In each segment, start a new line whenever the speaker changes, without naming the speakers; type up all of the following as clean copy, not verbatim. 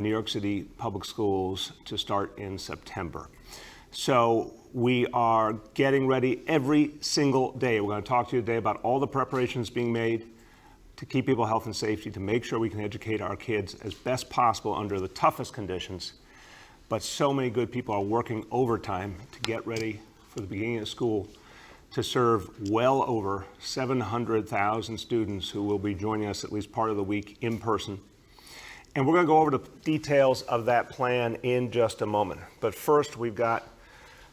New York City public schools to start in September. So we are getting ready every single day. We're going to talk to you today about all the preparations being made to keep people health and safety, to make sure we can educate our kids as best possible under the toughest conditions. But so many good people are working overtime to get ready for the beginning of school to serve well over 700,000 students who will be joining us at least part of the week in person. And we're going to go over the details of that plan in just a moment. But first, we've got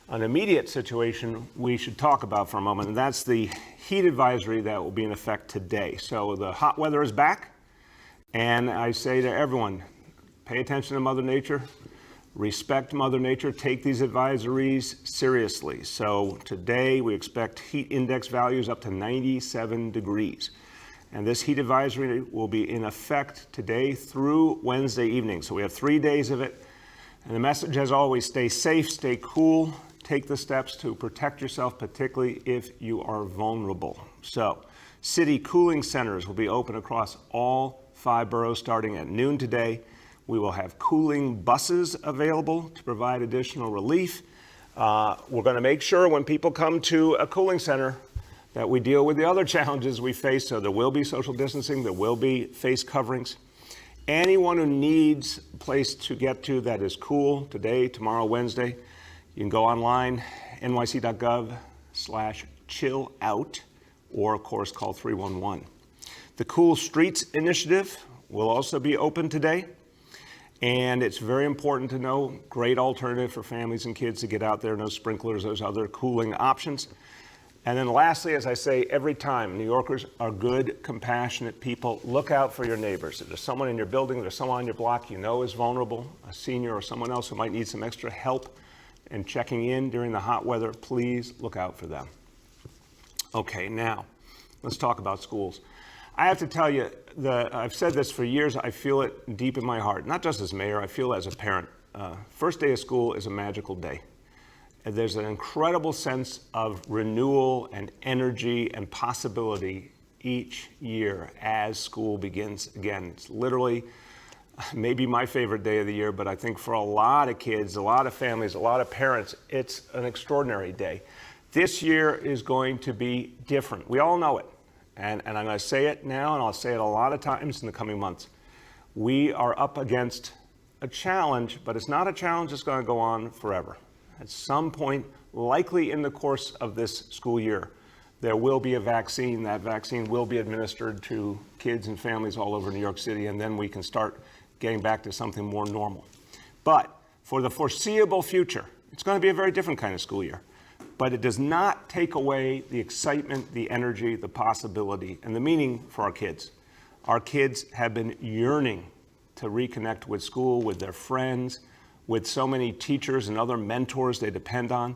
an immediate situation we should talk about for a moment, and that's the heat advisory that will be in effect today. So the hot weather is back, and I say to everyone, pay attention to Mother Nature, respect Mother Nature, take these advisories seriously. So today we expect heat index values up to 97 degrees. And this heat advisory will be in effect today through Wednesday evening. So we have 3 days of it. And the message, as always, stay safe, stay cool, take the steps to protect yourself, particularly if you are vulnerable. So city cooling centers will be open across all 5 boroughs starting at noon today. We will have cooling buses available to provide additional relief. We're going to make sure when people come to a cooling center that we deal with the other challenges we face. So there will be social distancing, there will be face coverings. Anyone who needs a place to get to that is cool today, tomorrow, Wednesday, you can go online, nyc.gov/chillout, or of course call 311. The Cool Streets Initiative will also be open today. And it's very important to know, great alternative for families and kids to get out there, no sprinklers, those other cooling options. And then lastly, as I say every time, New Yorkers are good, compassionate people. Look out for your neighbors. If there's someone in your building, there's someone on your block you know is vulnerable, a senior or someone else who might need some extra help and checking in during the hot weather, please look out for them. Okay, now let's talk about schools. I have to tell you, I've said this for years, I feel it deep in my heart, not just as mayor, I feel as a parent. First day of school is a magical day. There's an incredible sense of renewal and energy and possibility each year as school begins again. It's literally maybe my favorite day of the year, but I think for a lot of kids, a lot of families, a lot of parents, it's an extraordinary day. This year is going to be different. We all know it. And I'm going to say it now, and I'll say it a lot of times in the coming months. We are up against a challenge, but it's not a challenge that's going to go on forever. At some point, likely in the course of this school year, there will be a vaccine. That vaccine will be administered to kids and families all over New York City, and then we can start getting back to something more normal. But for the foreseeable future, it's going to be a very different kind of school year. But it does not take away the excitement, the energy, the possibility, and the meaning for our kids. Our kids have been yearning to reconnect with school, with their friends, with so many teachers and other mentors they depend on.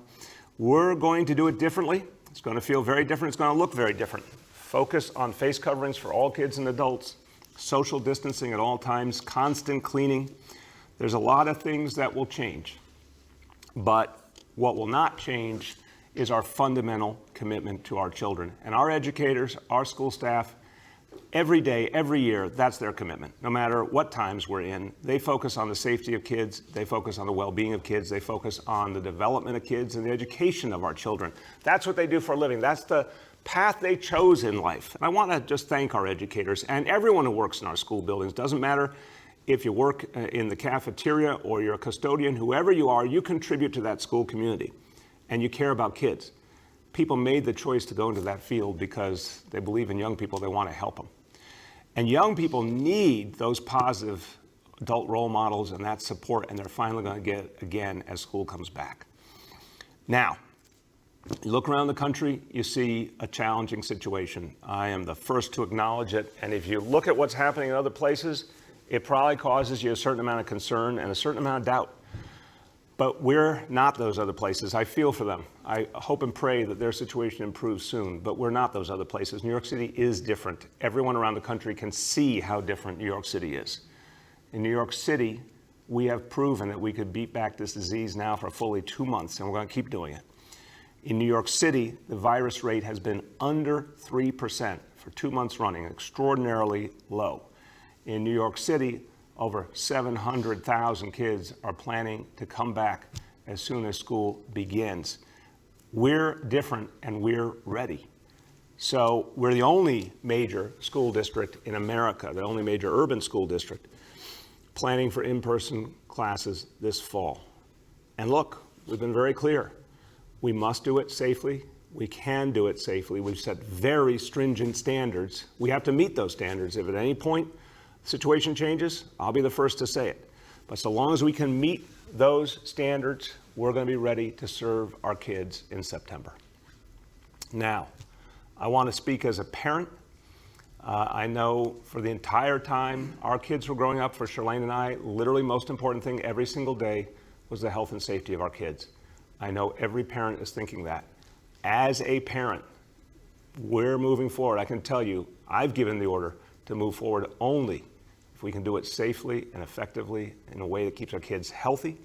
We're going to do it differently. It's going to feel very different. It's going to look very different. Focus on face coverings for all kids and adults, social distancing at all times, constant cleaning. There's a lot of things that will change. But what will not change is our fundamental commitment to our children. And our educators, our school staff, every day, every year, that's their commitment. No matter what times we're in, they focus on the safety of kids, they focus on the well-being of kids, they focus on the development of kids and the education of our children. That's what they do for a living. That's the path they chose in life. And I want to just thank our educators and everyone who works in our school buildings. Doesn't matter if you work in the cafeteria or you're a custodian, whoever you are, you contribute to that school community. And you care about kids. People made the choice to go into that field because they believe in young people, they want to help them. And young people need those positive adult role models and that support, and they're finally going to get it again as school comes back. Now, you look around the country, you see a challenging situation. I am the first to acknowledge it, and if you look at what's happening in other places, it probably causes you a certain amount of concern and a certain amount of doubt. But we're not those other places. I feel for them. I hope and pray that their situation improves soon, but we're not those other places. New York City is different. Everyone around the country can see how different New York City is. In New York City, we have proven that we could beat back this disease now for fully 2 months, and we're going to keep doing it. In New York City, the virus rate has been under 3% for 2 months running, extraordinarily low. In New York City, over 700,000 kids are planning to come back as soon as school begins. We're different and we're ready. So we're the only major school district in America, the only major urban school district, planning for in-person classes this fall. And look, we've been very clear. We must do it safely. We can do it safely. We've set very stringent standards. We have to meet those standards. If at any point the situation changes, I'll be the first to say it. But so long as we can meet those standards, we're going to be ready to serve our kids in September. Now, I want to speak as a parent. I know for the entire time our kids were growing up, for Charlene and I, literally most important thing every single day was the health and safety of our kids. I know every parent is thinking that. As a parent, we're moving forward. I can tell you, I've given the order to move forward only if we can do it safely and effectively in a way that keeps our kids healthy.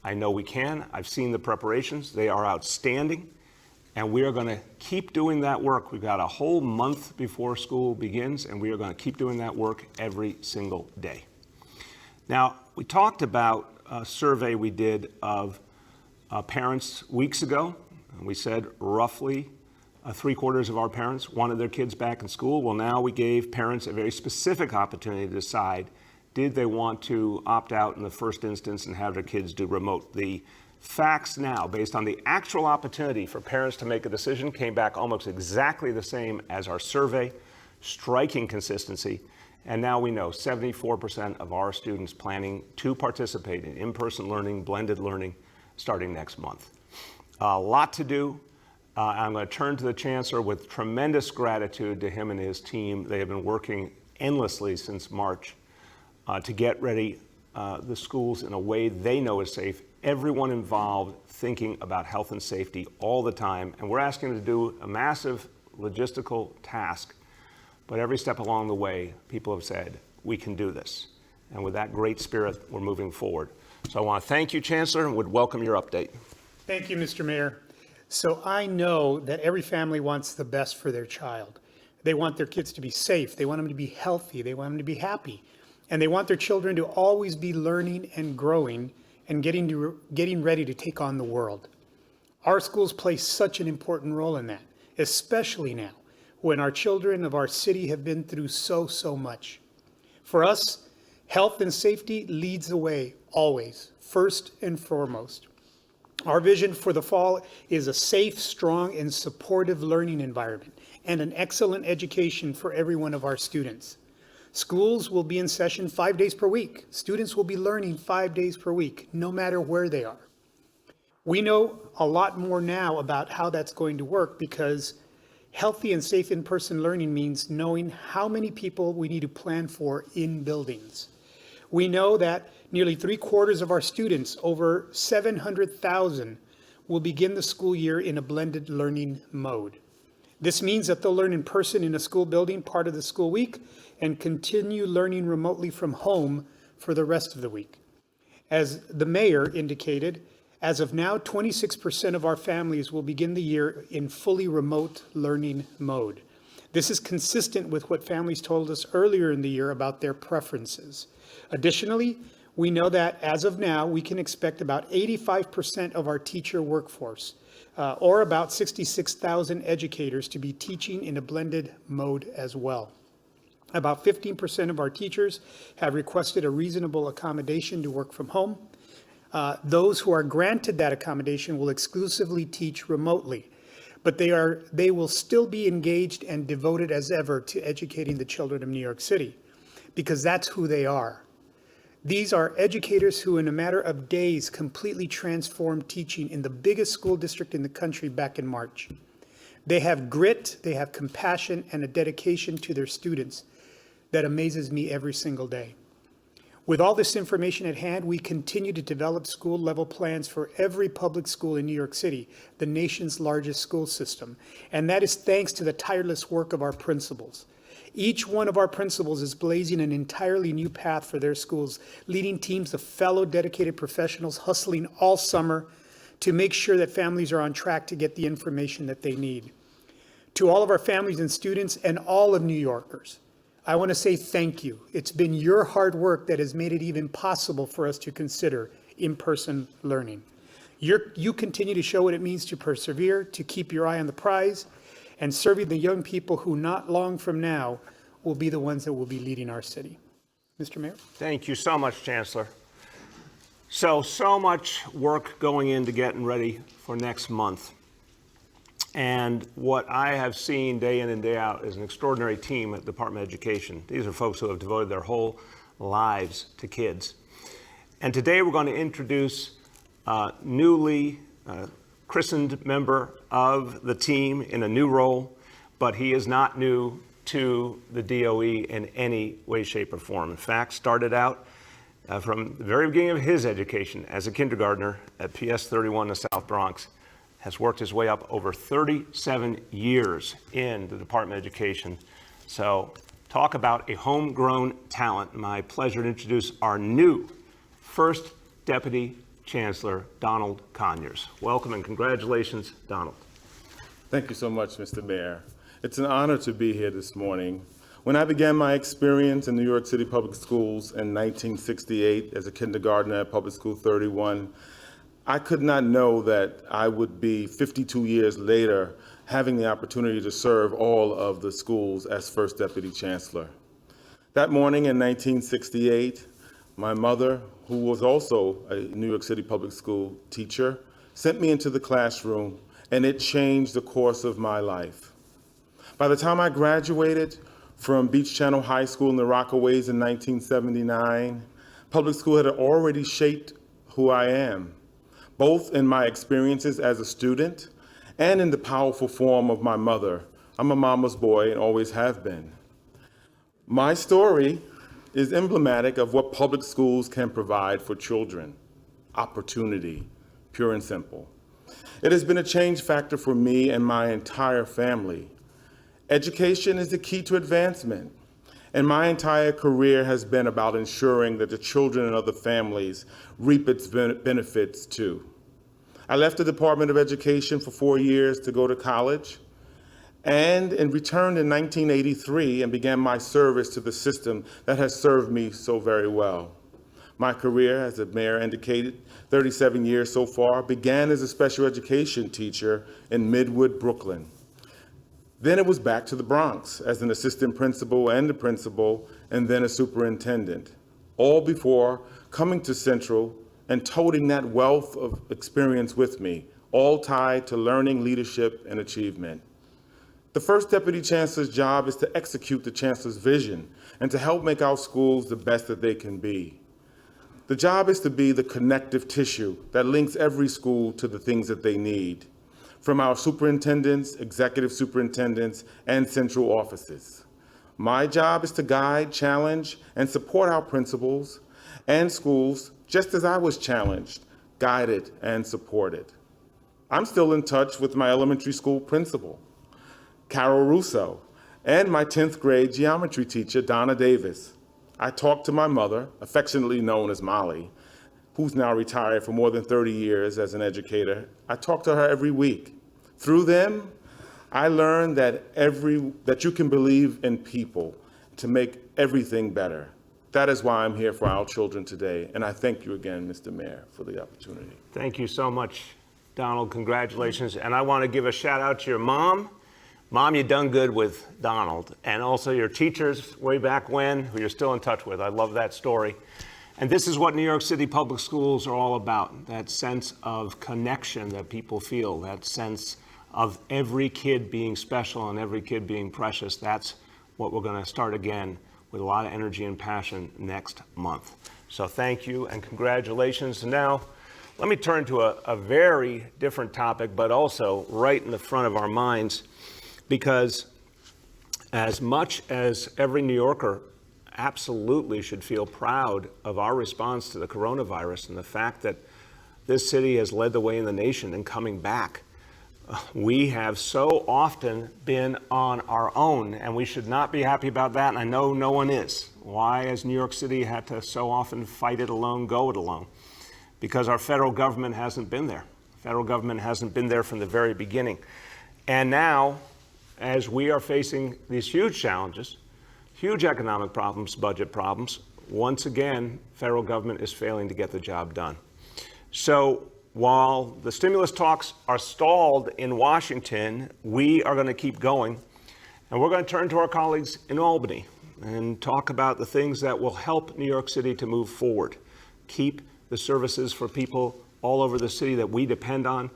I know we can. I've seen the preparations. They are outstanding. And we are going to keep doing that work. We've got a whole month before school begins, and we are going to keep doing that work every single day. Now, we talked about a survey we did of parents weeks ago. We said roughly 3/4 of our parents wanted their kids back in school. Well, now we gave parents a very specific opportunity to decide, did they want to opt out in the first instance and have their kids do remote? The facts now, based on the actual opportunity for parents to make a decision, came back almost exactly the same as our survey, striking consistency. And now we know 74% of our students planning to participate in in-person learning, blended learning, starting next month. A lot to do. I'm going to turn to the Chancellor with tremendous gratitude to him and his team. They have been working endlessly since March to get ready the schools in a way they know is safe. Everyone involved thinking about health and safety all the time. And we're asking them to do a massive logistical task. But every step along the way, people have said, we can do this. And with that great spirit, we're moving forward. So I want to thank you, Chancellor, and would welcome your update.
Thank you, Mr. Mayor. So I know that every family wants the best for their child. They want their kids to be safe. They want them to be healthy. They want them to be happy. And they want their children to always be learning and growing and getting ready to take on the world. Our schools play such an important role in that, especially now when our children of our city have been through so much. For us, health and safety leads the way always, first and foremost. Our vision for the fall is a safe, strong, and supportive learning environment and an excellent education for every one of our students. Schools will be in session 5 days per week. Students will be learning 5 days per week, no matter where they are. We know a lot more now about how that's going to work because healthy and safe in-person learning means knowing how many people we need to plan for in buildings. We know that nearly 3/4 of our students, over 700,000, will begin the school year in a blended learning mode. This means that they'll learn in person in a school building part of the school week and continue learning remotely from home for the rest of the week. As the mayor indicated, as of now, 26% of our families will begin the year in fully remote learning mode. This is consistent with what families told us earlier in the year about their preferences. Additionally, we know that as of now, we can expect about 85% of our teacher workforce, or about 66,000 educators, to be teaching in a blended mode as well. About 15% of our teachers have requested a reasonable accommodation to work from home. Those who are granted that accommodation will exclusively teach remotely, but they will still be engaged and devoted as ever to educating the children of New York City, because that's who they are. These are educators who, in a matter of days, completely transformed teaching in the biggest school district in the country back in March. They have grit, they have compassion, and a dedication to their students that amazes me every single day. With all this information at hand, we continue to develop school-level plans for every public school in New York City, the nation's largest school system. And that is thanks to the tireless work of our principals. Each one of our principals is blazing an entirely new path for their schools, leading teams of fellow dedicated professionals hustling all summer to make sure that families are on track to get the information that they need. To all of our families and students and all of New Yorkers, I want to say thank you. It's been your hard work that has made it even possible for us to consider in-person learning. You continue to show what it means to persevere, to keep your eye on the prize, and serving the young people who not long from now will be the ones that will be leading our city. Mr. Mayor?
Thank you so much, Chancellor. So much work going into getting ready for next month. And what I have seen day in and day out is an extraordinary team at the Department of Education. These are folks who have devoted their whole lives to kids. And today we're going to introduce a newly christened member of the team in a new role, but he is not new to the DOE in any way, shape, or form. In fact, started out from the very beginning of his education as a kindergartner at PS 31 in the South Bronx, has worked his way up over 37 years in the Department of Education. So talk about a homegrown talent. My pleasure to introduce our new first Deputy Chancellor, Donald Conyers. Welcome and congratulations, Donald.
Thank you so much, Mr. Mayor. It's an honor to be here this morning. When I began my experience in New York City Public Schools in 1968 as a kindergartner at Public School 31, I could not know that I would be 52 years later having the opportunity to serve all of the schools as First Deputy Chancellor. That morning in 1968, my mother, who was also a New York City Public School teacher, sent me into the classroom, and it changed the course of my life. By the time I graduated from Beach Channel High School in the Rockaways in 1979, public school had already shaped who I am, both in my experiences as a student and in the powerful form of my mother. I'm a mama's boy and always have been. My story is emblematic of what public schools can provide for children: opportunity, pure and simple. It has been a change factor for me and my entire family. Education is the key to advancement, and my entire career has been about ensuring that the children and other families reap its benefits too. I left the Department of Education for 4 years to go to college, and returned in 1983 and began my service to the system that has served me so very well. My career, as the mayor indicated, 37 years so far, began as a special education teacher in Midwood, Brooklyn. Then it was back to the Bronx as an assistant principal and a principal, and then a superintendent, all before coming to Central and toting that wealth of experience with me, all tied to learning, leadership, and achievement. The first Deputy Chancellor's job is to execute the Chancellor's vision and to help make our schools the best that they can be. The job is to be the connective tissue that links every school to the things that they need, from our superintendents, executive superintendents, and central offices. My job is to guide, challenge, and support our principals and schools, just as I was challenged, guided, and supported. I'm still in touch with my elementary school principal, Carol Russo, and my 10th grade geometry teacher, Donna Davis. I talk to my mother, affectionately known as Molly, who's now retired for more than 30 years as an educator. I talk to her every week. Through them, I learned that you can believe in people to make everything better. That is why I'm here for our children today, and I thank you again, Mr. Mayor, for the opportunity.
Thank you so much, Donald. Congratulations. And I want to give a shout out to your mom. Mom, you done good with Donald, and also your teachers way back when, who you're still in touch with. I love that story. And this is what New York City Public Schools are all about, that sense of connection that people feel, that sense of every kid being special and every kid being precious. That's what we're going to start again with a lot of energy and passion next month. So thank you and congratulations. And now let me turn to a very different topic, but also right in the front of our minds, because as much as every New Yorker absolutely should feel proud of our response to the coronavirus and the fact that this city has led the way in the nation in coming back, we have so often been on our own, and we should not be happy about that, and I know no one is. Why has New York City had to so often fight it alone, go it alone? Because our federal government hasn't been there. The federal government hasn't been there from the very beginning. And now, as we are facing these huge challenges, huge economic problems, budget problems. Once again, federal government is failing to get the job done. So while the stimulus talks are stalled in Washington, we are going to keep going. And we're going to turn to our colleagues in Albany and talk about the things that will help New York City to move forward. Keep the services for people all over the city that we depend on.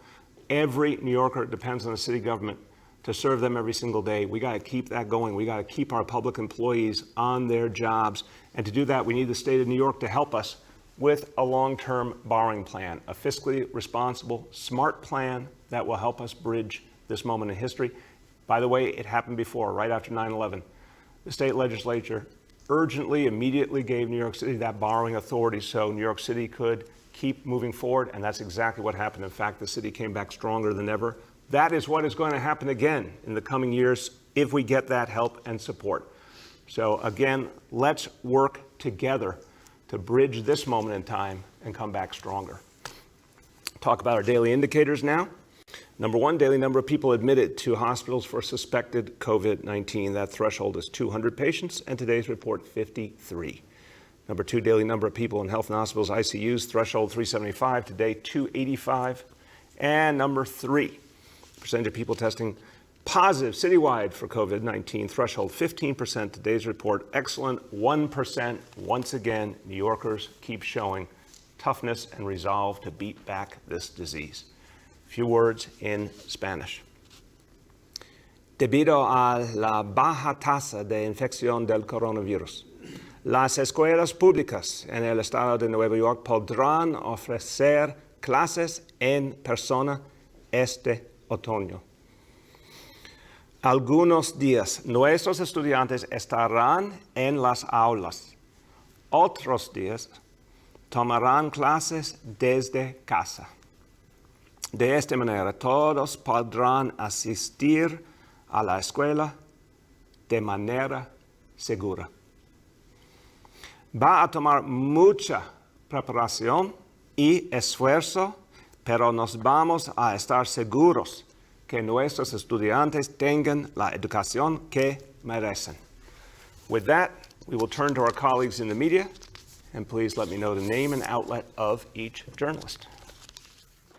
Every New Yorker depends on the city government to serve them every single day. We got to keep that going. We got to keep our public employees on their jobs. And to do that, we need the state of New York to help us with a long-term borrowing plan, a fiscally responsible, smart plan that will help us bridge this moment in history. By the way, it happened before, right after 9/11. The state legislature urgently, immediately gave New York City that borrowing authority so New York City could keep moving forward, and that's exactly what happened. In fact, the city came back stronger than ever. That is what is going to happen again in the coming years if we get that help and support. So again, let's work together to bridge this moment in time and come back stronger. Talk about our daily indicators now. Number one, daily number of people admitted to hospitals for suspected COVID-19. That threshold is 200 patients, and today's report, 53. Number two, daily number of people in health and hospitals, ICUs, threshold 375, today 285. And number three, percentage of people testing positive citywide for COVID-19, threshold 15%, today's report, excellent, 1%. Once again, New Yorkers keep showing toughness and resolve to beat back this disease. Few words in Spanish. Debido a la baja tasa de infección del coronavirus, las escuelas públicas en el estado de Nueva York podrán ofrecer clases en persona este otoño. Algunos días nuestros estudiantes estarán en las aulas. Otros días tomarán clases desde casa. De esta manera, todos podrán asistir a la escuela de manera segura. Va a tomar mucha preparación y esfuerzo, pero nos vamos a estar seguros que nuestros estudiantes tengan la educación que merecen. With that, we will turn to our colleagues in the media, and please let me know the name and outlet of each journalist.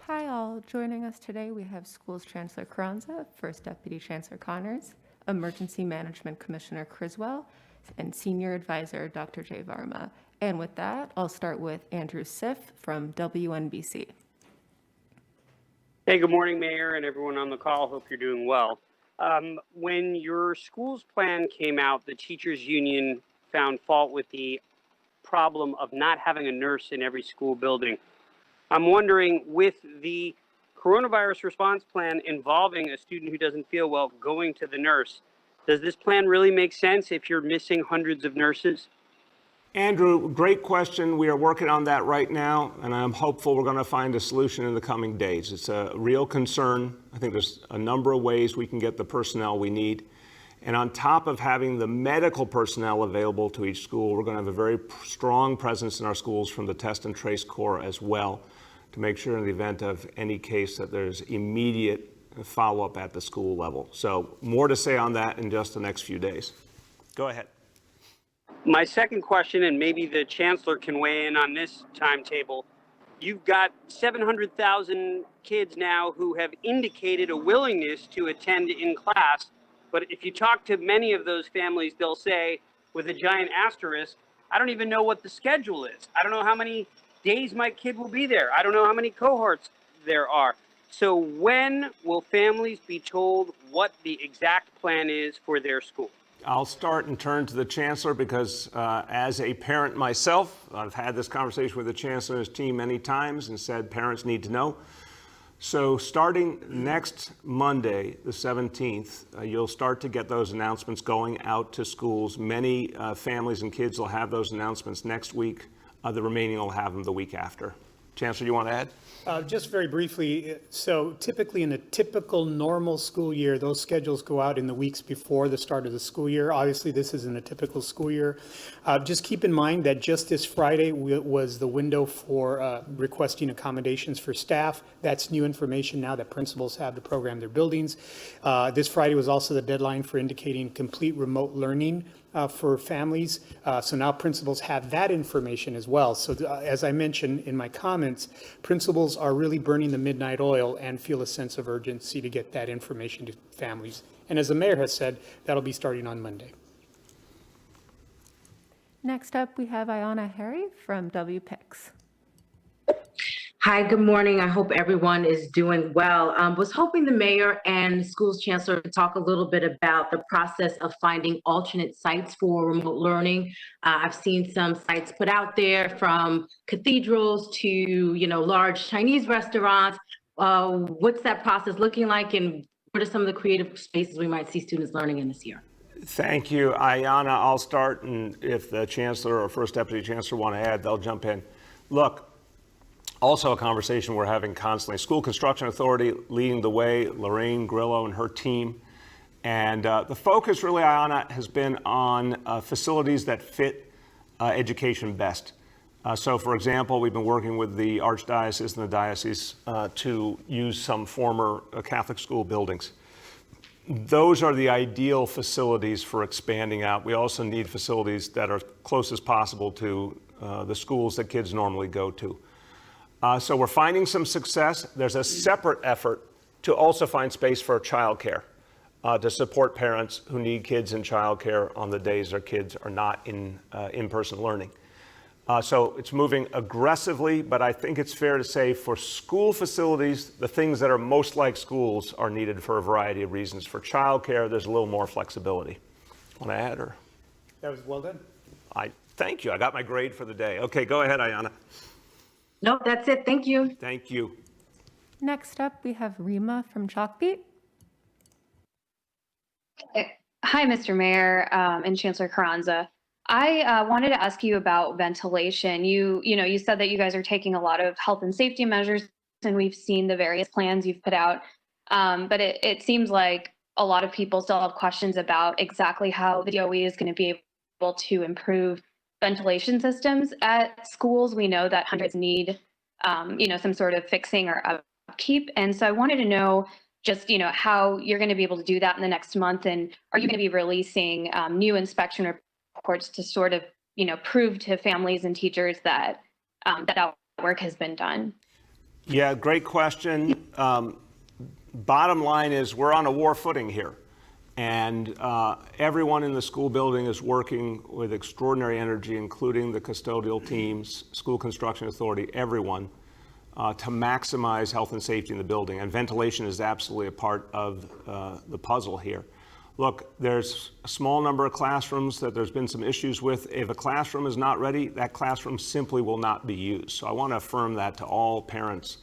Hi all, joining us today we have Schools Chancellor Carranza, First Deputy Chancellor Connors, Emergency Management Commissioner Criswell, and Senior Advisor Dr. Jay Varma. And with that, I'll start with Andrew Siff from WNBC.
Hey, good morning, Mayor, and everyone on the call. Hope you're doing well. When your school's plan came out, the teachers union found fault with the problem of not having a nurse in every school building. I'm wondering, with the coronavirus response plan involving a student who doesn't feel well going to the nurse, does this plan really make sense if you're missing hundreds of nurses?
Andrew, great question. We are working on that right now, and I'm hopeful we're going to find a solution in the coming days. It's a real concern. I think there's a number of ways we can get the personnel we need. And on top of having the medical personnel available to each school, we're going to have a very strong presence in our schools from the Test and Trace Corps as well, to make sure in the event of any case that there's immediate follow-up at the school level. So more to say on that in just the next few days. Go ahead.
My second question, and maybe the Chancellor can weigh in on this timetable, you've got 700,000 kids now who have indicated a willingness to attend in class, but if you talk to many of those families, they'll say, with a giant asterisk, I don't even know what the schedule is. I don't know how many days my kid will be there. I don't know how many cohorts there are. So when will families be told what the exact plan is for their school?
I'll start and turn to the Chancellor because as a parent myself, I've had this conversation with the Chancellor and his team many times and said parents need to know. So starting next Monday, the 17th, you'll start to get those announcements going out to schools. Many families and kids will have those announcements next week. The remaining will have them the week after. Chancellor, you want to add?
Just very briefly, so typically in a typical normal school year, those schedules go out in the weeks before the start of the school year. Obviously, this isn't a typical school year. Just keep in mind that just this Friday was the window for requesting accommodations for staff. That's new information now that principals have to program their buildings. This Friday was also the deadline for indicating complete remote learning for families. So now principals have that information as well. So as I mentioned in my comments, principals are really burning the midnight oil and feel a sense of urgency to get that information to families. And as the mayor has said, that'll be starting on Monday.
Next up, we have Ayanna Harry from WPIX.
Hi, good morning. I hope everyone is doing well. Was hoping the mayor and schools chancellor could talk a little bit about the process of finding alternate sites for remote learning. I've seen some sites put out there, from cathedrals to, large Chinese restaurants. What's that process looking like, and what are some of the creative spaces we might see students learning in this year?
Thank you, Ayanna. I'll start, and if the chancellor or first deputy chancellor want to add, they'll jump in. Look, also a conversation we're having constantly. School Construction Authority leading the way, Lorraine Grillo and her team. And the focus really, Ayanna, has been on facilities that fit education best. So for example, we've been working with the Archdiocese and the Diocese to use some former Catholic school buildings. Those are the ideal facilities for expanding out. We also need facilities that are close as possible to the schools that kids normally go to. So we're finding some success. There's a separate effort to also find space for childcare to support parents who need kids in childcare on the days their kids are not in in-person learning. So it's moving aggressively, but I think it's fair to say for school facilities, the things that are most like schools are needed for a variety of reasons. For childcare, there's a little more flexibility. Want to add, or?
That was well done.
Thank you. I got my grade for the day. Okay, go ahead, Ayanna.
No, that's it. Thank you.
Thank you.
Next up, we have Rima from Chalkbeat.
Hi, Mr. Mayor and Chancellor Carranza. I wanted to ask you about ventilation. You said that you guys are taking a lot of health and safety measures, and we've seen the various plans you've put out. But it seems like a lot of people still have questions about exactly how the DOE is going to be able to improve ventilation systems at schools. We know that hundreds need, some sort of fixing or upkeep. And so I wanted to know just, how you're going to be able to do that in the next month. And are you going to be releasing new inspection reports to sort of, prove to families and teachers that that work has been done?
Yeah, great question. Bottom line is we're on a war footing here. And everyone in the school building is working with extraordinary energy, including the custodial teams, School Construction Authority, everyone, to maximize health and safety in the building. And ventilation is absolutely a part of the puzzle here. Look, there's a small number of classrooms that there's been some issues with. If a classroom is not ready, that classroom simply will not be used. So I want to affirm that to all parents.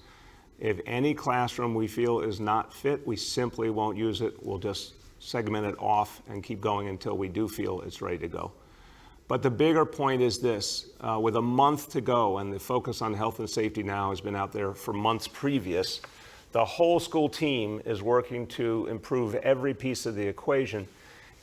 If any classroom we feel is not fit, we simply won't use it. We'll just segment it off and keep going until we do feel it's ready to go. But the bigger point is this, with a month to go, and the focus on health and safety now has been out there for months previous, the whole school team is working to improve every piece of the equation,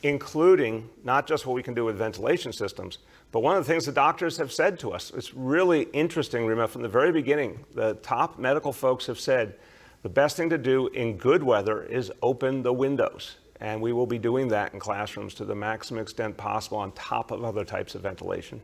including not just what we can do with ventilation systems, but one of the things the doctors have said to us, it's really interesting, Rima, from the very beginning, the top medical folks have said, the best thing to do in good weather is open the windows. And we will be doing that in classrooms to the maximum extent possible on top of other types of ventilation.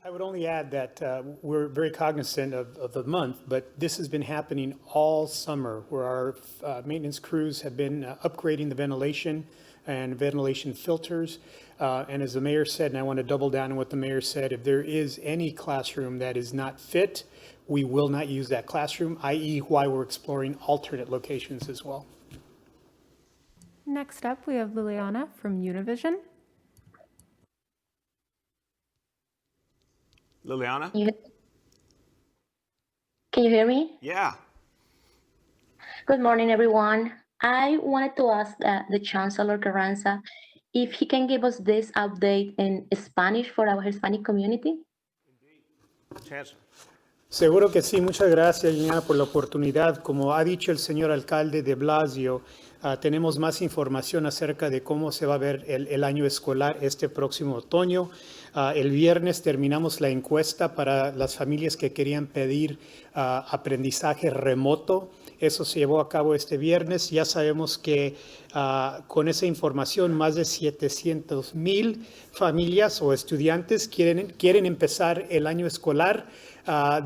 I would only add that we're very cognizant of the month, but this has been happening all summer, where our maintenance crews have been upgrading the ventilation and ventilation filters. And as the mayor said, and I want to double down on what the mayor said, if there is any classroom that is not fit, we will not use that classroom, i.e. why we're exploring alternate locations as well.
Next up, we have Liliana from Univision.
Liliana?
Can you hear me?
Yeah.
Good morning, everyone. I wanted to ask the Chancellor Carranza if he can give us this update in Spanish for our Hispanic community.
Chancellor.
Seguro que sí. Muchas gracias, Liliana, por la oportunidad. Como ha dicho el señor alcalde de Blasio, tenemos más información acerca de cómo se va a ver el año escolar este próximo otoño. El viernes terminamos la encuesta para las familias que querían pedir aprendizaje remoto. Eso se llevó a cabo este viernes. Ya sabemos que con esa información más de 700,000 familias o estudiantes quieren empezar el año escolar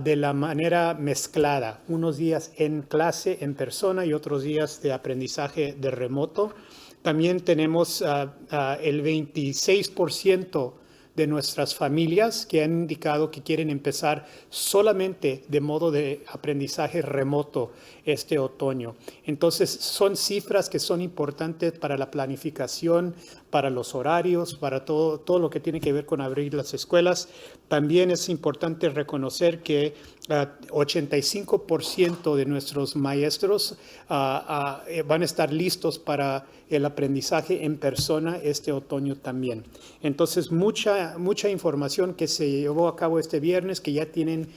de la manera mezclada, unos días en clase en persona y otros días de aprendizaje de remoto. También tenemos el 26% de nuestras familias que han indicado que quieren empezar solamente de modo de aprendizaje remoto este otoño. Entonces, son cifras que son importantes para la planificación, para los horarios, para todo lo que tiene que ver con abrir las escuelas. También es importante reconocer que 85% de nuestros maestros van a estar listos para el aprendizaje en persona este otoño también. Entonces, mucha información que se llevó a cabo este viernes que ya tienen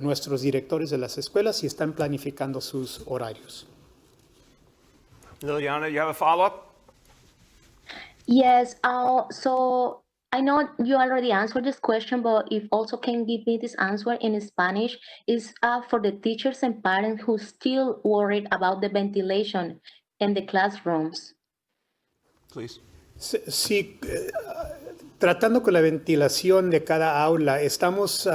nuestros directores de las escuelas y están planificando sus horarios.
Liliana, you have a follow-up?
Yes, so I know you already answered this question, but if also can give me this answer in Spanish, is for the teachers and parents who still worried about the ventilation in the classrooms.
Please.
Sí, tratando con la ventilación de cada aula, estamos,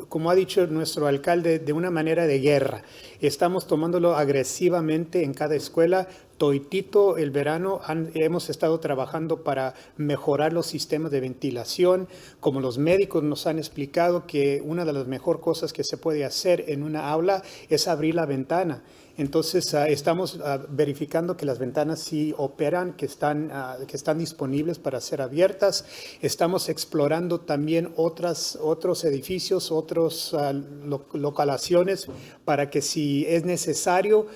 como ha dicho nuestro alcalde, de una manera de guerra. Estamos tomándolo agresivamente en cada escuela. Toitito el verano hemos estado trabajando para mejorar los sistemas de ventilación. Como los médicos nos han explicado que una de las mejores cosas que se puede hacer en una aula es abrir la ventana. Entonces, estamos verificando que las ventanas sí operan, que están disponibles para ser abiertas. Estamos explorando también otros edificios, otras localaciones, para que si es necesario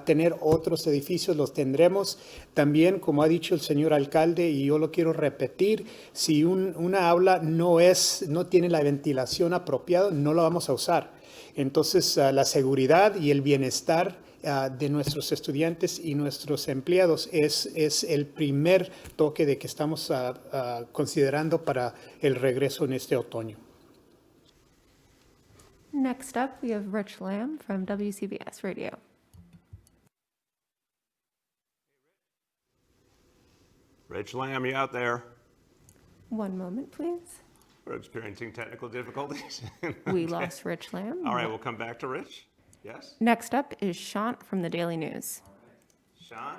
tener otros edificios, los tendremos. También, como ha dicho el señor alcalde, y yo lo quiero repetir, si una aula no tiene la ventilación apropiada, no la vamos a usar. Entonces, la seguridad y el bienestar de nuestros estudiantes y nuestros empleados es el primer toque de que estamos considerando para el regreso en este otoño.
Next up, we have Rich Lamb from WCBS Radio.
Rich Lamb, you out there?
One moment, please.
We're experiencing technical difficulties.
We lost Rich Lamb.
All right, we'll come back to Rich. Yes?
Next up is Shant from the Daily News.
Sean?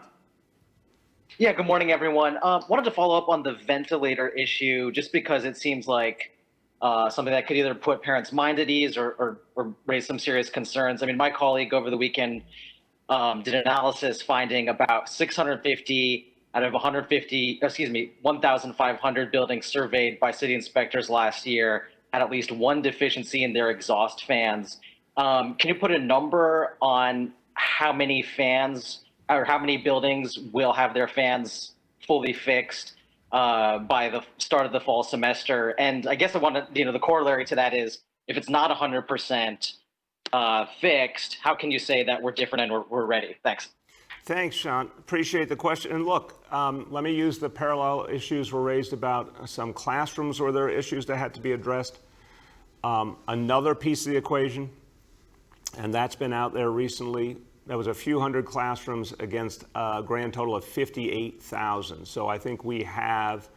Yeah, good morning, everyone. Wanted to follow up on the ventilator issue, just because it seems like something that could either put parents' mind at ease or raise some serious concerns. I mean, my colleague over the weekend did an analysis finding about 650 out of 1,500 buildings surveyed by city inspectors last year had at least one deficiency in their exhaust fans. Can you put a number on how many fans or how many buildings will have their fans fully fixed by the start of the fall semester? And I guess I want to, the corollary to that is, if it's not 100% fixed, how can you say that we're different and we're ready? Thanks.
Thanks, Sean. Appreciate the question. And look, let me use the parallel issues were raised about some classrooms where there are issues that had to be addressed. Another piece of the equation, and that's been out there recently, there was a few hundred classrooms against a grand total of 58,000. So I think we have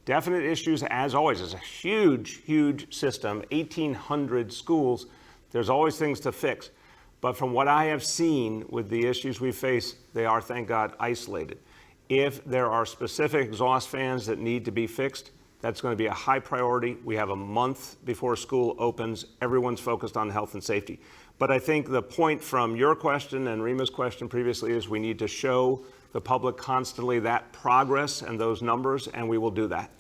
definite issues, as always. It's a huge, huge system, 1,800 schools. There's always things to fix. But from what I have seen with the issues we face, they are, thank God, isolated. If there are specific exhaust fans that need to be fixed, that's going to be a high priority. We have a month before school opens. Everyone's focused on health and safety. But I think the point from your question and Rima's question previously is we need to show the public constantly that progress and those numbers, and we will do that.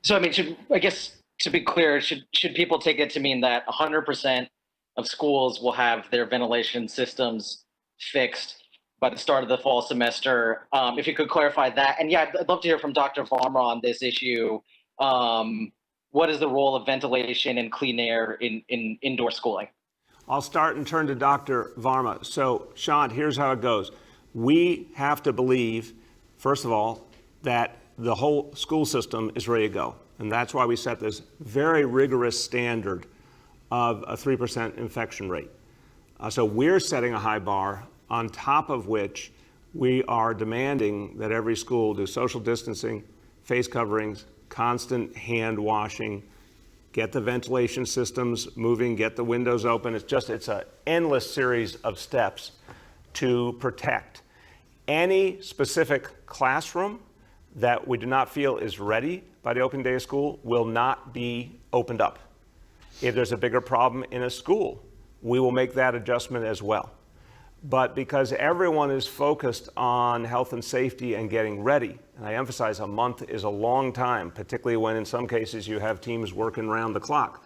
So, I mean, I guess to be clear, should people take it to mean that 100% of schools will have their ventilation systems fixed by the start of the fall semester? If you could clarify that. And yeah, I'd love to hear from Dr. Varma on this issue. What is the role of ventilation and clean air in indoor schooling?
I'll start and turn to Dr. Varma. So, Sean, here's how it goes. We have to believe, first of all, that the whole school system is ready to go. And that's why we set this very rigorous standard of a 3% infection rate. So we're setting a high bar, on top of which we are demanding that every school do social distancing, face coverings, constant hand washing, get the ventilation systems moving, get the windows open. It's an endless series of steps to protect. Any specific classroom that we do not feel is ready by the opening day of school will not be opened up. If there's a bigger problem in a school, we will make that adjustment as well. But because everyone is focused on health and safety and getting ready, and I emphasize a month is a long time, particularly when in some cases you have teams working around the clock,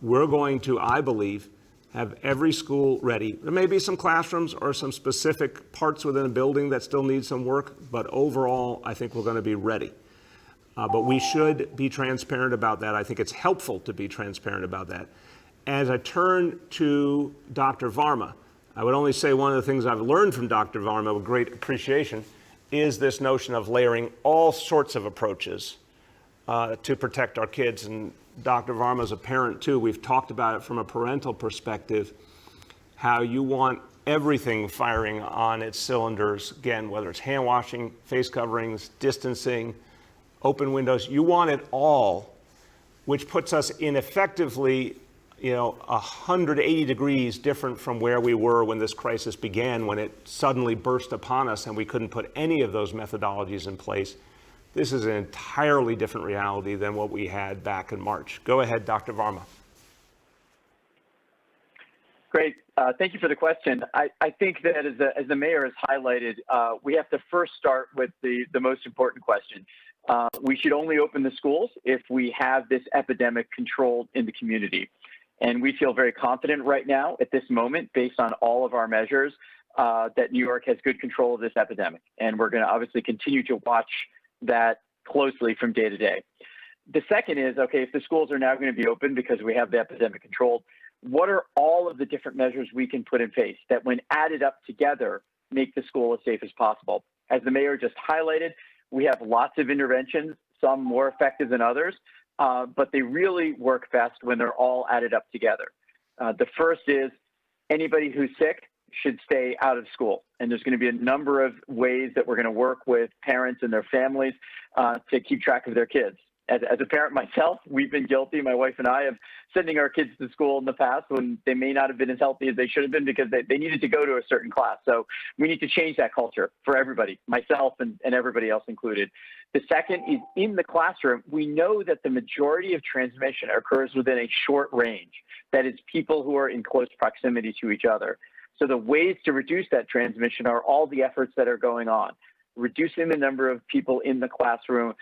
we're going to, I believe, have every school ready. There may be some classrooms or some specific parts within a building that still need some work, but overall, I think we're going to be ready. But we should be transparent about that. I think it's helpful to be transparent about that. As I turn to Dr. Varma, I would only say one of the things I've learned from Dr. Varma with great appreciation is this notion of layering all sorts of approaches to protect our kids. And Dr. Varma is a parent too. We've talked about it from a parental perspective, how you want everything firing on its cylinders, again, whether it's hand washing, face coverings, distancing, open windows, you want it all, which puts us in effectively 180 degrees different from where we were when this crisis began, when it suddenly burst upon us and we couldn't put any of those methodologies in place. This is an entirely different reality than what we had back in March. Go ahead, Dr. Varma.
Great. Thank you for the question. I think that as the mayor has highlighted, we have to first start with the most important question. We should only open the schools if we have this epidemic controlled in the community. And we feel very confident right now at this moment, based on all of our measures, that New York has good control of this epidemic. And we're going to obviously continue to watch that closely from day to day. The second is, okay, if the schools are now going to be open because we have the epidemic controlled, what are all of the different measures we can put in place that when added up together, make the school as safe as possible? As the mayor just highlighted, we have lots of interventions, some more effective than others. But they really work best when they're all added up together. The first is anybody who's sick should stay out of school. And there's going to be a number of ways that we're going to work with parents and their families to keep track of their kids. As a parent myself, we've been guilty, my wife and I, of sending our kids to school in the past when they may not have been as healthy as they should have been because they needed to go to a certain class. So we need to change that culture for everybody, myself and everybody else included. The second is in the classroom, we know that the majority of transmission occurs within a short range. That is people who are in close proximity to each other. So the ways to reduce that transmission are all the efforts that are going on. Reducing the number of people in the classroom,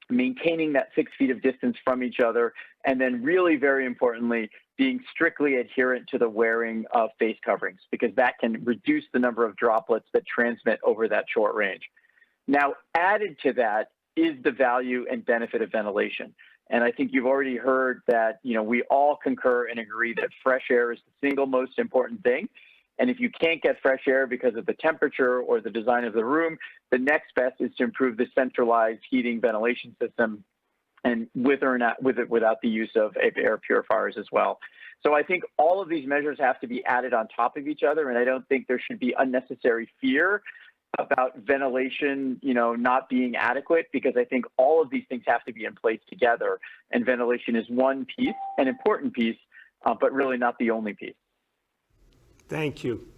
maintaining that 6 feet of distance from each other, and then really very importantly, being strictly adherent to the wearing of face coverings, because that can reduce the number of droplets that transmit over that short range. Now, added to that is the value and benefit of ventilation. And I think you've already heard that, we all concur and agree that fresh air is the single most important thing. And if you can't get fresh air because of the temperature or the design of the room, the next best is to improve the centralized heating ventilation system, and without the use of air purifiers as well. So I think all of these measures have to be added on top of each other, and I don't think there should be unnecessary fear about ventilation, not being adequate, because I think all of these things have to be in place together, and ventilation is one piece, an important piece, but really not the only piece.
Thank you.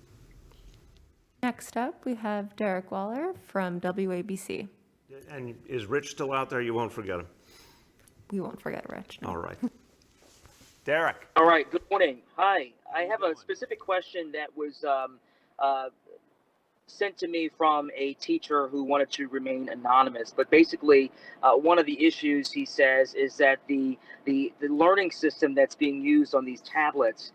Next up, we have Derek Waller from WABC.
And is Rich still out there? You won't forget him.
We won't forget Rich. No.
All right. Derek.
All right. Good morning. Hi. I have a specific question that was sent to me from a teacher who wanted to remain anonymous. But basically, one of the issues, he says, is that the learning system that's being used on these tablets,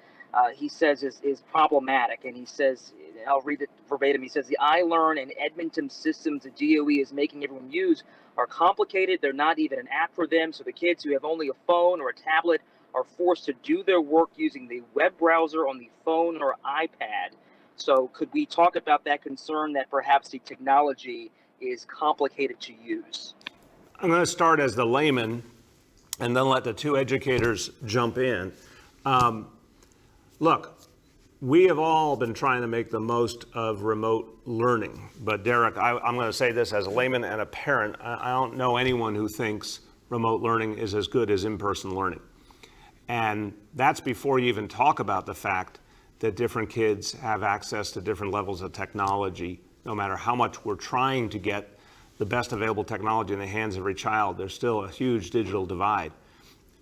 he says is problematic. And he says, I'll read it verbatim. He says, the iLearn and Edmonton systems the DOE is making everyone use are complicated. They're not even an app for them. So the kids who have only a phone or a tablet are forced to do their work using the web browser on the phone or iPad. So could we talk about that concern that perhaps the technology is complicated to use?
I'm going to start as the layman and then let the two educators jump in. Look, we have all been trying to make the most of remote learning. But Derek, I'm going to say this as a layman and a parent. I don't know anyone who thinks remote learning is as good as in-person learning. And that's before you even talk about the fact that different kids have access to different levels of technology. No matter how much we're trying to get the best available technology in the hands of every child, there's still a huge digital divide.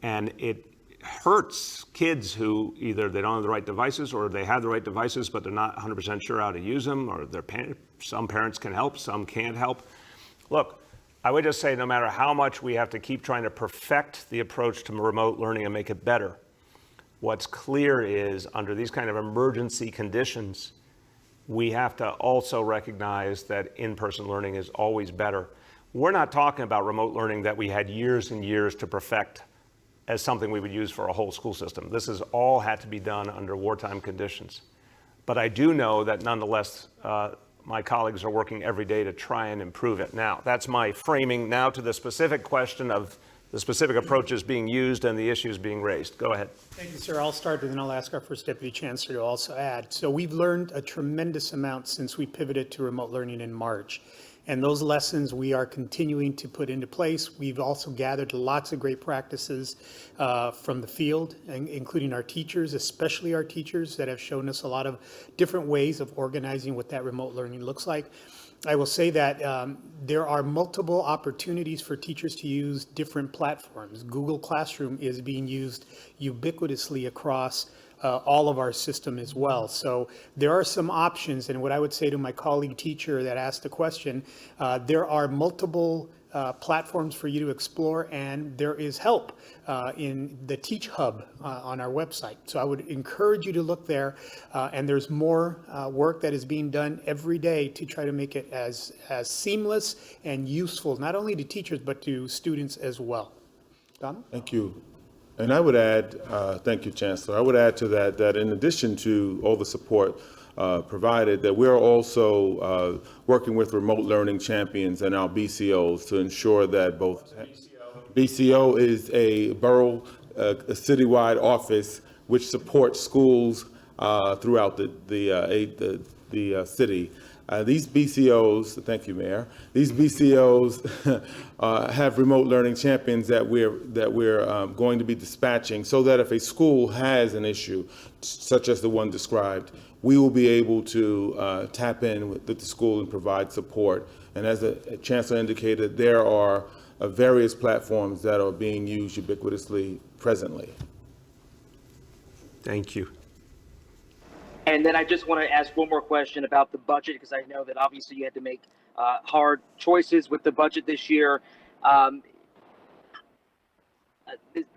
And it hurts kids who either they don't have the right devices or they have the right devices, but they're not 100% sure how to use them, or some parents can help, some can't help. Look, I would just say no matter how much we have to keep trying to perfect the approach to remote learning and make it better, what's clear is under these kind of emergency conditions, we have to also recognize that in-person learning is always better. We're not talking about remote learning that we had years and years to perfect as something we would use for a whole school system. This has all had to be done under wartime conditions. But I do know that nonetheless, my colleagues are working every day to try and improve it. Now, that's my framing. Now to the specific question of the specific approaches being used and the issues being raised. Go ahead.
Thank you, sir. I'll start and then I'll ask our First Deputy Chancellor to also add. So we've learned a tremendous amount since we pivoted to remote learning in March. And those lessons we are continuing to put into place. We've also gathered lots of great practices from the field, including our teachers, especially our teachers that have shown us a lot of different ways of organizing what that remote learning looks like. I will say that there are multiple opportunities for teachers to use different platforms. Google Classroom is being used ubiquitously across all of our system as well. So there are some options, and what I would say to my colleague teacher that asked the question, there are multiple platforms for you to explore, and there is help in the Teach Hub on our website. So I would encourage you to look there, and there's more work that is being done every day to try to make it as seamless and useful, not only to teachers, but to students as well. Donald?
Thank you. And I would add, thank you, Chancellor. I would add to that, that in addition to all the support provided, that we're also working with remote learning champions and our BCOs to ensure that both BCO is a borough, a citywide office which supports schools throughout the city. These BCOs, thank you, Mayor. These BCOs have remote learning champions that we're going to be dispatching, so that if a school has an issue, such as the one described, we will be able to tap in with the school and provide support. And as the Chancellor indicated, there are various platforms that are being used ubiquitously presently.
Thank you.
And then I just want to ask one more question about the budget, because I know that obviously you had to make hard choices with the budget this year. The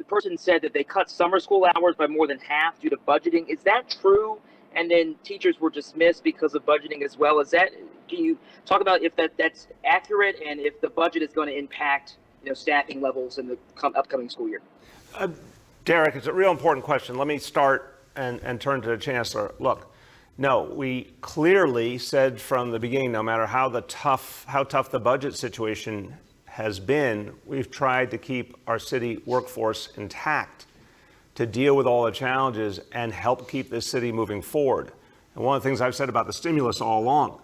person said that they cut summer school hours by more than half due to budgeting. Is that true? And then teachers were dismissed because of budgeting as well. Is that? Can you talk about if that's accurate and if the budget is going to impact staffing levels in the upcoming school year?
Derek, it's a real important question. Let me start and turn to the Chancellor. Look, no, we clearly said from the beginning, no matter how tough the budget situation has been, we've tried to keep our city workforce intact to deal with all the challenges and help keep this city moving forward. And one of the things I've said about the stimulus all along,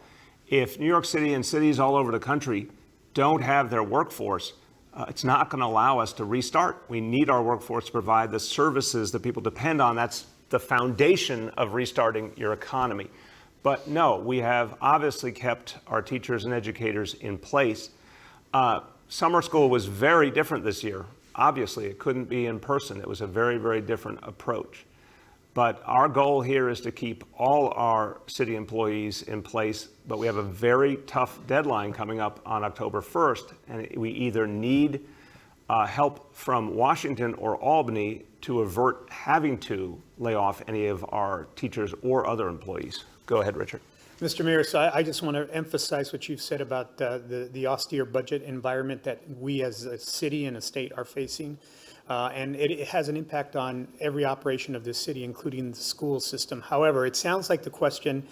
if New York City and cities all over the country don't have their workforce, it's not going to allow us to restart. We need our workforce to provide the services that people depend on. That's the foundation of restarting your economy. But no, we have obviously kept our teachers and educators in place. Summer school was very different this year. Obviously, it couldn't be in person. It was a very, very different approach. But our goal here is to keep all our city employees in place, but we have a very tough deadline coming up on October 1st, and we either need help from Washington or Albany to avert having to lay off any of our teachers or other employees. Go ahead, Richard.
Mr. Mayor, so I just want to emphasize what you've said about the austere budget environment that we as a city and a state are facing. And it has an impact on every operation of this city, including the school system. However, it sounds like the question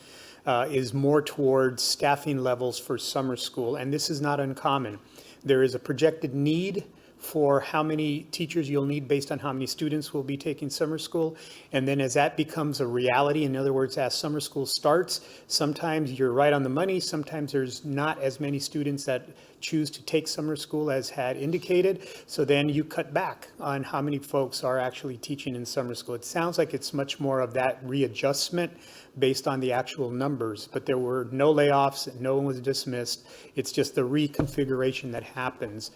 is more towards staffing levels for summer school, and this is not uncommon. There is a projected need for how many teachers you'll need based on how many students will be taking summer school. And then as that becomes a reality, in other words, as summer school starts, sometimes you're right on the money, sometimes there's not as many students that choose to take summer school as had indicated. So then you cut back on how many folks are actually teaching in summer school. It sounds like it's much more of that readjustment based on the actual numbers, but there were no layoffs, no one was dismissed. It's just the reconfiguration that happens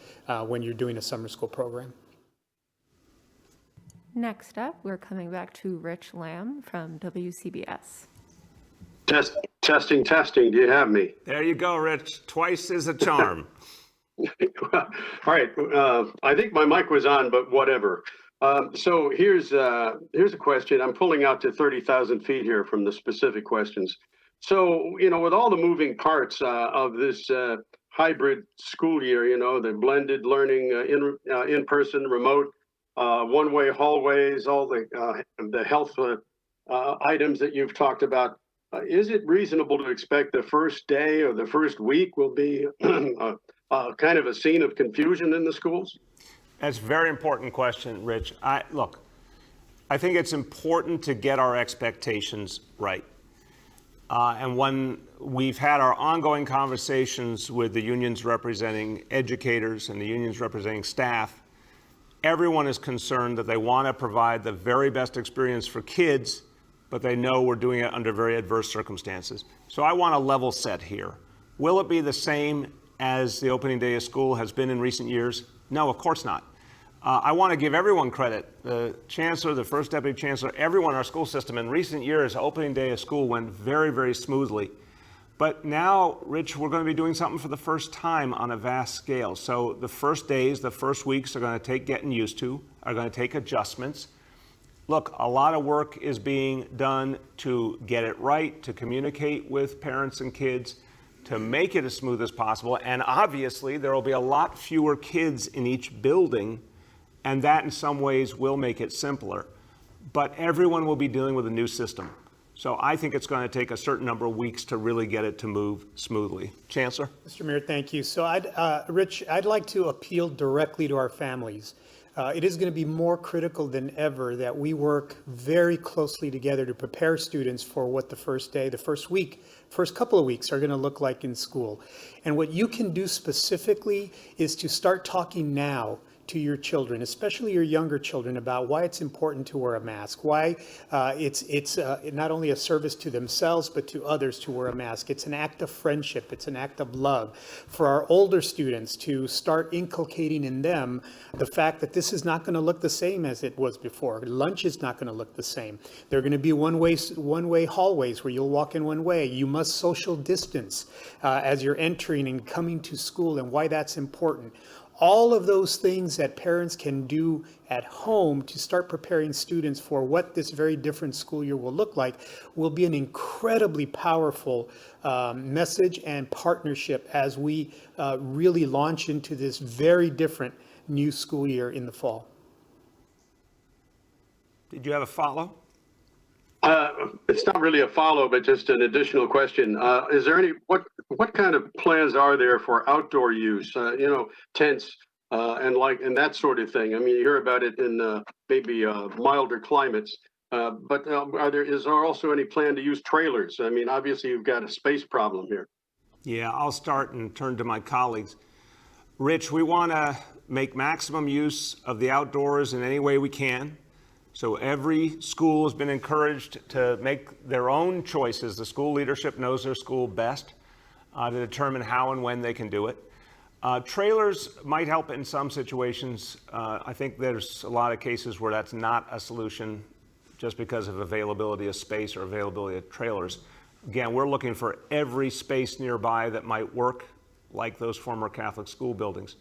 when you're doing a summer school program.
Next up, we're coming back to Rich Lamb from WCBS.
Testing. Do you have me?
There you go, Rich. Twice is a charm.
All right. I think my mic was on, but whatever. So here's a question. I'm pulling out to 30,000 feet here from the specific questions. So, with all the moving parts of this hybrid school year, the blended learning, in-person, remote, one-way hallways, all the health items that you've talked about, is it reasonable to expect the first day or the first week will be kind of a scene of confusion in the schools?
That's a very important question, Rich. I think it's important to get our expectations right. And when we've had our ongoing conversations with the unions representing educators and the unions representing staff, everyone is concerned that they want to provide the very best experience for kids, but they know we're doing it under very adverse circumstances. So I want to level set here. Will it be the same as the opening day of school has been in recent years? No, of course not. I want to give everyone credit. The Chancellor, the First Deputy Chancellor, everyone in our school system. In recent years, opening day of school went very, very smoothly. But now, Rich, we're going to be doing something for the first time on a vast scale. So the first days, the first weeks are going to take getting used to, are going to take adjustments. Look, a lot of work is being done to get it right, to communicate with parents and kids, to make it as smooth as possible. And obviously, there will be a lot fewer kids in each building, and that in some ways will make it simpler. But everyone will be dealing with a new system. So I think it's going to take a certain number of weeks to really get it to move smoothly. Chancellor?
Mr. Mayor, thank you. So Rich, I'd like to appeal directly to our families. It is going to be more critical than ever that we work very closely together to prepare students for what the first day, the first week, first couple of weeks are going to look like in school. And what you can do specifically is to start talking now to your children, especially your younger children, about why it's important to wear a mask, why it's not only a service to themselves, but to others to wear a mask. It's an act of friendship. It's an act of love. For our older students to start inculcating in them the fact that this is not going to look the same as it was before. Lunch is not going to look the same. There are going to be one-way hallways where you'll walk in one way. You must social distance as you're entering and coming to school, and why that's important. All of those things that parents can do at home to start preparing students for what this very different school year will look like will be an incredibly powerful message and partnership as we really launch into this very different new school year in the fall.
Did you have a follow?
It's not really a follow, but just an additional question. Is there what kind of plans are there for outdoor use? Tents and that sort of thing. I mean, you hear about it in maybe milder climates. But is there also any plan to use trailers? I mean, obviously you've got a space problem here.
Yeah, I'll start and turn to my colleagues. Rich, we want to make maximum use of the outdoors in any way we can. So every school has been encouraged to make their own choices. The school leadership knows their school best to determine how and when they can do it. Trailers might help in some situations. I think there's a lot of cases where that's not a solution just because of availability of space or availability of trailers. Again, we're looking for every space nearby that might work, like those former Catholic school buildings.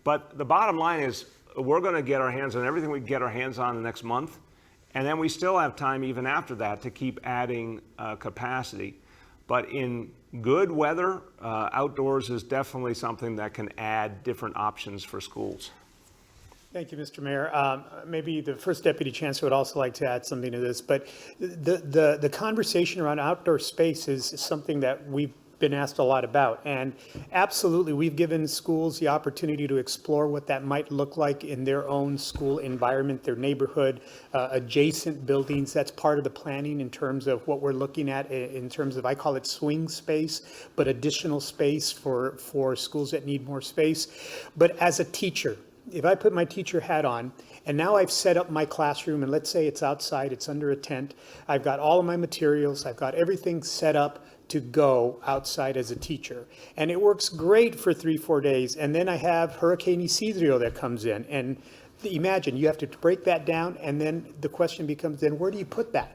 But the bottom line is, we're going to get our hands on everything we can get our hands on the next month. And then we still have time even after that to keep adding capacity. But in good weather, outdoors is definitely something that can add different options for schools.
Thank you, Mr. Mayor. Maybe the First Deputy Chancellor would also like to add something to this, but the conversation around outdoor space is something that we've been asked a lot about. And absolutely, we've given schools the opportunity to explore what that might look like in their own school environment, their neighborhood, adjacent buildings. That's part of the planning in terms of what we're looking at in terms of, I call it swing space, but additional space for schools that need more space. But as a teacher, if I put my teacher hat on, and now I've set up my classroom, and let's say it's outside, it's under a tent, I've got all of my materials, I've got everything set up to go outside as a teacher. And it works great for 3-4 days. And then I have Hurricane Isidro that comes in. And imagine, you have to break that down, and then the question becomes, then where do you put that?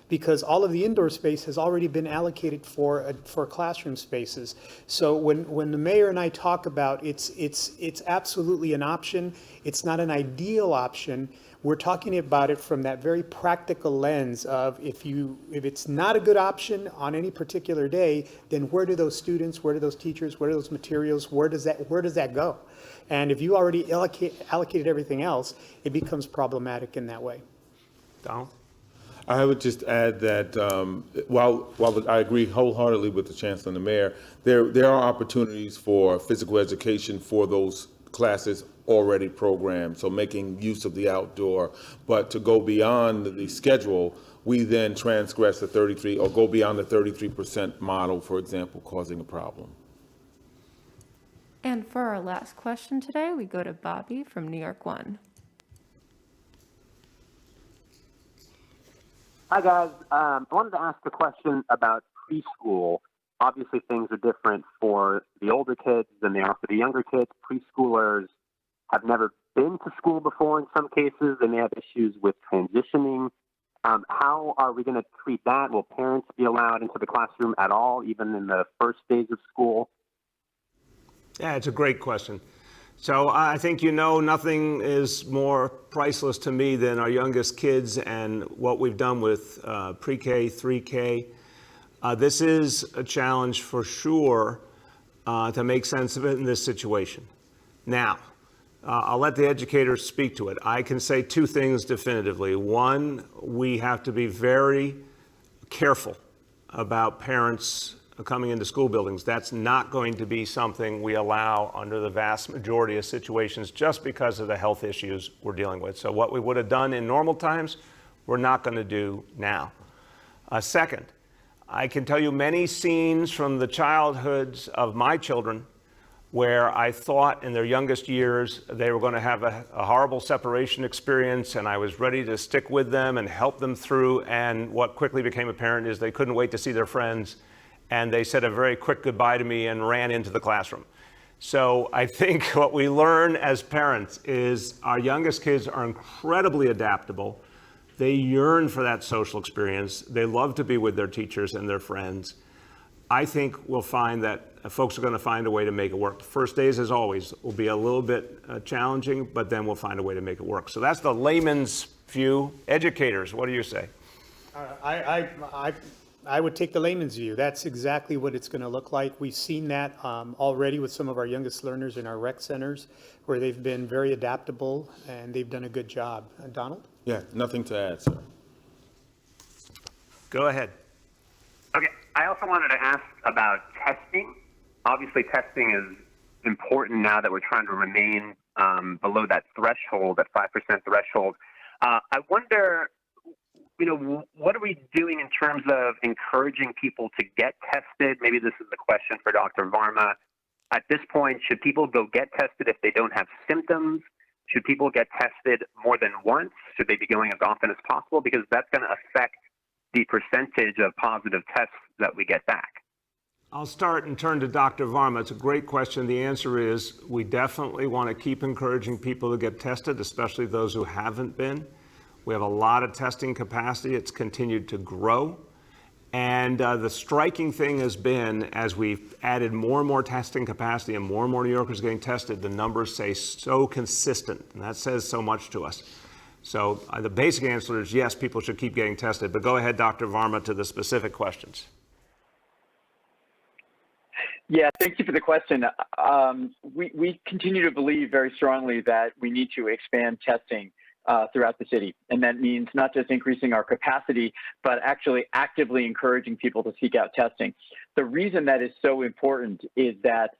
Because all of the indoor space has already been allocated for classroom spaces. So when the mayor and I talk about it's absolutely an option, it's not an ideal option. We're talking about it from that very practical lens of if it's not a good option on any particular day, then where do those students, where do those teachers, where do those materials, where does that go? And if you already allocated everything else, it becomes problematic in that way.
Donald?
I would just add that while I agree wholeheartedly with the Chancellor and the Mayor, there are opportunities for physical education for those classes already programmed, so making use of the outdoor. But to go beyond the schedule, we then transgress the 33 or go beyond the 33% model, for example, causing a problem.
And for our last question today, we go to Bobby from New York One.
Hi, guys. I wanted to ask a question about preschool. Obviously, things are different for the older kids than they are for the younger kids. Preschoolers have never been to school before in some cases. They may have issues with transitioning. How are we going to treat that? Will parents be allowed into the classroom at all, even in the first days of school?
Yeah, it's a great question. So I think nothing is more priceless to me than our youngest kids and what we've done with pre-K, 3K. This is a challenge for sure to make sense of it in this situation. Now, I'll let the educators speak to it. I can say two things definitively. One, we have to be very careful about parents coming into school buildings. That's not going to be something we allow under the vast majority of situations just because of the health issues we're dealing with. So what we would have done in normal times, we're not going to do now. Second, I can tell you many scenes from the childhoods of my children where I thought in their youngest years they were going to have a horrible separation experience, and I was ready to stick with them and help them through. And what quickly became apparent is they couldn't wait to see their friends, and they said a very quick goodbye to me and ran into the classroom. So I think what we learn as parents is our youngest kids are incredibly adaptable. They yearn for that social experience. They love to be with their teachers and their friends. I think we'll find that folks are going to find a way to make it work. The first days, as always, will be a little bit challenging, but then we'll find a way to make it work. So that's the layman's view. Educators, what do you say?
I would take the layman's view. That's exactly what it's going to look like. We've seen that already with some of our youngest learners in our rec centers, where they've been very adaptable and they've done a good job. Donald?
Yeah, nothing to add, sir.
Go ahead.
Okay, I also wanted to ask about testing. Obviously, testing is important now that we're trying to remain below that threshold, that 5% threshold. I wonder, what are we doing in terms of encouraging people to get tested? Maybe this is a question for Dr. Varma. At this point, should people go get tested if they don't have symptoms? Should people get tested more than once? Should they be going as often as possible? Because that's going to affect the percentage of positive tests that we get back.
I'll start and turn to Dr. Varma. It's a great question. The answer is we definitely want to keep encouraging people to get tested, especially those who haven't been. We have a lot of testing capacity. It's continued to grow. And the striking thing has been, as we've added more and more testing capacity and more New Yorkers getting tested, the numbers stay so consistent. And that says so much to us. So the basic answer is yes, people should keep getting tested. But go ahead, Dr. Varma, to the specific questions.
Yeah, thank you for the question. We continue to believe very strongly that we need to expand testing throughout the city. And that means not just increasing our capacity, but actually actively encouraging people to seek out testing. The reason that is so important is that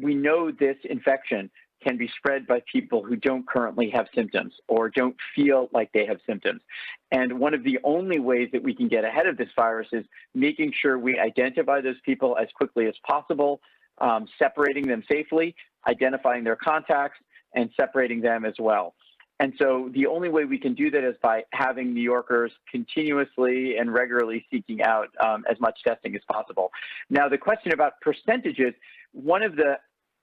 we know this infection can be spread by people who don't currently have symptoms or don't feel like they have symptoms. And one of the only ways that we can get ahead of this virus is making sure we identify those people as quickly as possible, separating them safely, identifying their contacts, and separating them as well. And so the only way we can do that is by having New Yorkers continuously and regularly seeking out as much testing as possible. Now, the question about percentages, one of the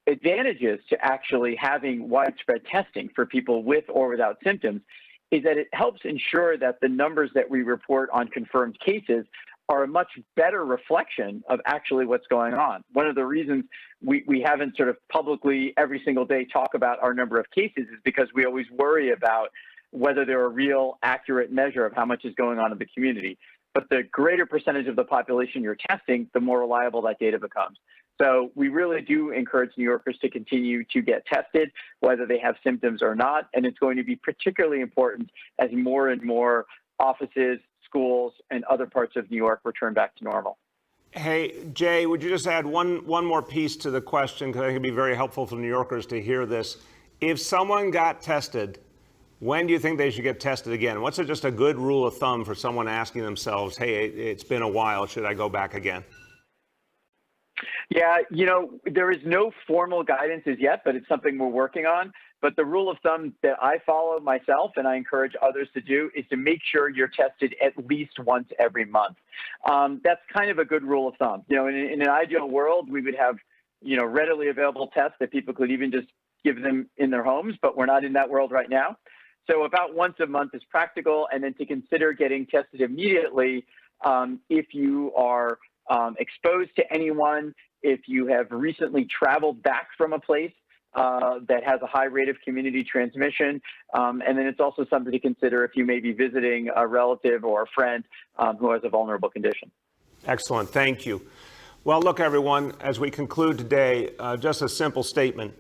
advantages to actually having widespread testing for people with or without symptoms is that it helps ensure that the numbers that we report on confirmed cases are a much better reflection of actually what's going on. One of the reasons we haven't sort of publicly every single day talk about our number of cases is because we always worry about whether they're a real accurate measure of how much is going on in the community. But the greater percentage of the population you're testing, the more reliable that data becomes. So we really do encourage New Yorkers to continue to get tested, whether they have symptoms or not. And it's going to be particularly important as more and more offices, schools, and other parts of New York return back to normal.
Hey, Jay, would you just add one more piece to the question, because I think it'd be very helpful for New Yorkers to hear this. If someone got tested, when do you think they should get tested again? What's just a good rule of thumb for someone asking themselves, hey, it's been a while, should I go back again?
Yeah, you know, there is no formal guidance as yet, but it's something we're working on. But the rule of thumb that I follow myself and I encourage others to do is to make sure you're tested at least once every month. That's kind of a good rule of thumb. You know, in an ideal world, we would have, you know, readily available tests that people could even just give them in their homes, but we're not in that world right now. So about once a month is practical, and then to consider getting tested immediately if you are exposed to anyone, if you have recently traveled back from a place that has a high rate of community transmission. And then it's also something to consider if you may be visiting a relative or a friend who has a vulnerable condition.
Excellent. Thank you. Well, look, everyone, as we conclude today, just a simple statement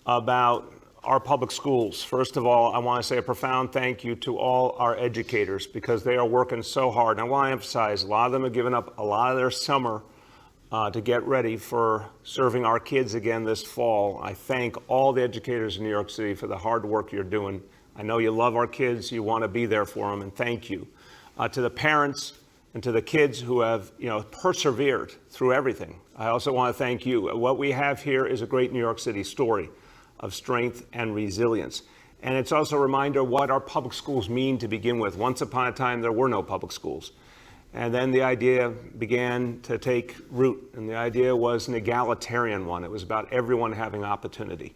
about our public schools. First of all, I want to say a profound thank you to all our educators, because they are working so hard. And I want to emphasize, a lot of them have given up a lot of their summer to get ready for serving our kids again this fall. I thank all the educators in New York City for the hard work you're doing. I know you love our kids, you want to be there for them, and thank you. To the parents and to the kids who have, persevered through everything, I also want to thank you. What we have here is a great New York City story of strength and resilience. And it's also a reminder what our public schools mean to begin with. Once upon a time, there were no public schools. And then the idea began to take root, and the idea was an egalitarian one. It was about everyone having opportunity.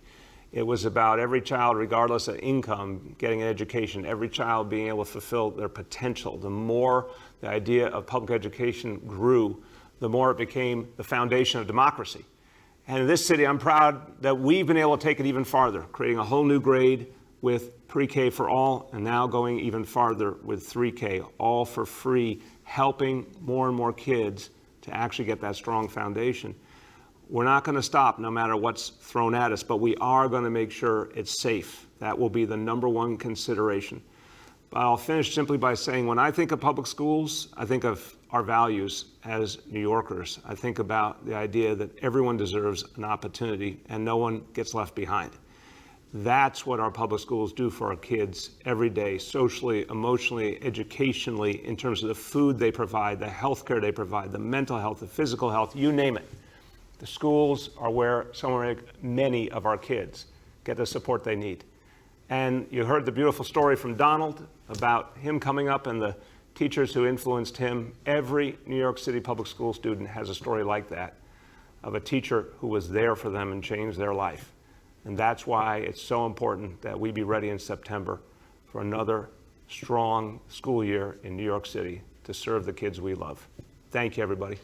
It was about every child, regardless of income, getting an education, every child being able to fulfill their potential. The more the idea of public education grew, the more it became the foundation of democracy. And in this city, I'm proud that we've been able to take it even farther, creating a whole new grade with pre-K for all, and now going even farther with 3K, all for free, helping more and more kids to actually get that strong foundation. We're not going to stop no matter what's thrown at us, but we are going to make sure it's safe. That will be the number one consideration. But I'll finish simply by saying, when I think of public schools, I think of our values as New Yorkers. I think about the idea that everyone deserves an opportunity and no one gets left behind. That's what our public schools do for our kids every day, socially, emotionally, educationally, in terms of the food they provide, the health care they provide, the mental health, the physical health, you name it. The schools are where many of our kids get the support they need. And you heard the beautiful story from Donald about him coming up and the teachers who influenced him. Every New York City public school student has a story like that, of a teacher who was there for them and changed their life. And that's why it's so important that we be ready in September for another strong school year in New York City to serve the kids we love. Thank you, everybody.